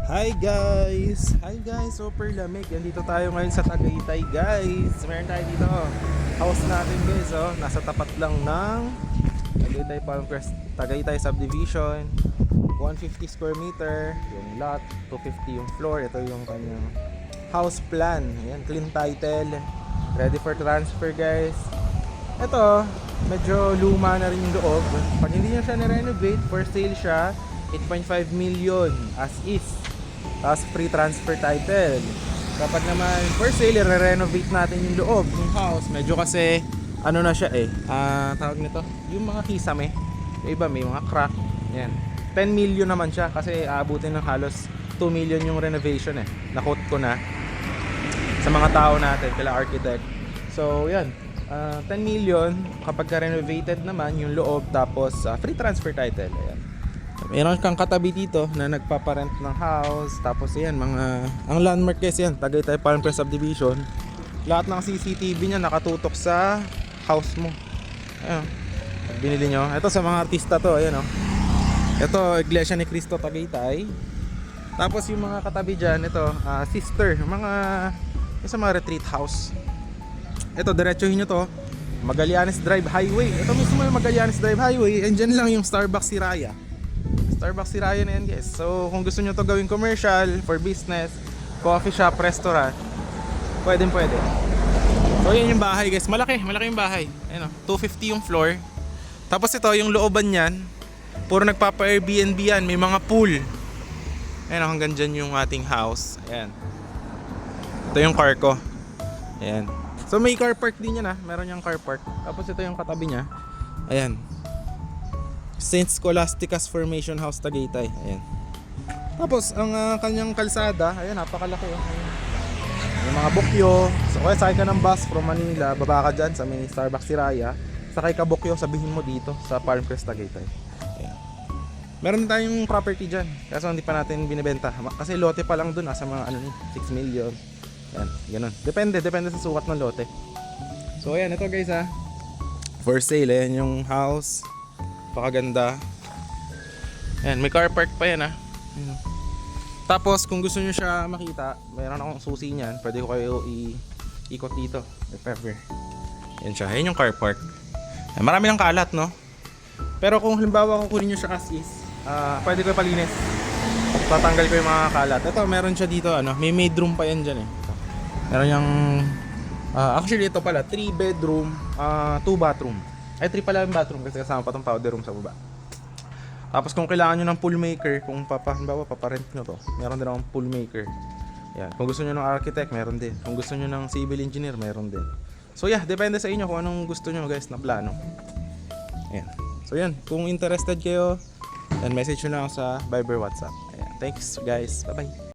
Hi guys! Hi guys! Super lamig. Andito tayo ngayon sa Tagaytay guys. Meron tayo dito. House natin guys. Oh. Nasa tapat lang ng Tagaytay Palm Crest, Tagaytay Subdivision. 150 square meter yung lot, 250 yung floor. Ito yung kanyang house plan. Ayan, clean title. Ready for transfer guys. Ito, medyo luma na rin yung loob. Pag hindi nyo siya ni-renovate, for sale siya, 8.5 million as is. Tapos free transfer title. Kapag naman for sale, re-renovate natin yung loob ng house. Medyo kasi ano na siya tawag nito, yung mga kisame. Yung iba may mga crack. Yan. 10 million naman siya kasi aabutin ng halos 2 million yung renovation Na-quote ko na sa mga tao natin, kala architect. So yan, 10 million kapag renovated naman yung loob, tapos free transfer title. Ayan. Meron kang katabi dito na nagpaparent ng house. Tapos yan, ang landmark guys yan, Tagaytay Palm Crest Subdivision. Lahat ng CCTV niya nakatutok sa house mo. Ayun, pag binili nyo. Ito sa mga artista to, ayan o. Ito, Iglesia ni Cristo Tagaytay. Tapos yung mga katabi dyan, ito, sister, yung sa mga retreat house. Ito, diretsuhin nyo to, Magallanes Drive Highway. Ito mismo yung Magallanes Drive Highway. And dyan lang yung Starbucks Siraya. Starbucks Siraya na yan guys. So kung gusto nyo to gawing commercial, for business, coffee shop, restaurant, pwede. So yan yung bahay guys. Malaki yung bahay. Ayan, 250 yung floor. Tapos ito yung looban yan, puro nagpapa-Airbnb yan. May mga pool. Ayan, hanggang dyan yung ating house. Ayan. Ito yung car ko. Ayan. So may car park din yan meron yung car park. Tapos ito yung katabi niya. Ayan, Saint Scholastica's Formation House Tagaytay. Ayan. Tapos ang kanyang kalsada, ayan, napakalaki. Ayan. May mga bukyo. So kaya sakay ka ng bus from Manila, baba ka dyan sa may Starbucks Siraya, sakay ka bukyo, sabihin mo dito sa Palm Crest Tagaytay. Ayan. Meron tayong property dyan, kaso hindi pa natin binibenta kasi lote pa lang dun, sa mga 6 million. Ayan, ganun. Depende sa sukat ng lote. So ayan, ito guys for sale. Ayan yung house, pakaganda. Ayan, may car park pa yan Ayan. Tapos kung gusto nyo siya makita, mayroon akong susi niyan, pwede ko kayo ikot dito if ever. Ayan siya, ayan yung car park. Ayan, marami ng kalat pero kung halimbawa kukunin nyo siya as is, pwede ko palinis, tatanggal ko yung mga kalat. Ito meron siya dito may maid room pa yan dyan Meron yung actually ito pala 3 bedroom, 2 bathroom. Ay 3 pala yung bathroom kasi kasama pa tong powder room sa baba. Tapos kung kailangan nyo ng pool maker, kung paparent nyo to, meron din akong pool maker. Yan. Kung gusto nyo ng architect, meron din. Kung gusto nyo ng civil engineer, meron din. So yeah, depende sa inyo kung anong gusto nyo guys na plano. Ayan. So yan, kung interested kayo, then message nyo lang sa Viber, WhatsApp. Ayan. Thanks guys, bye bye.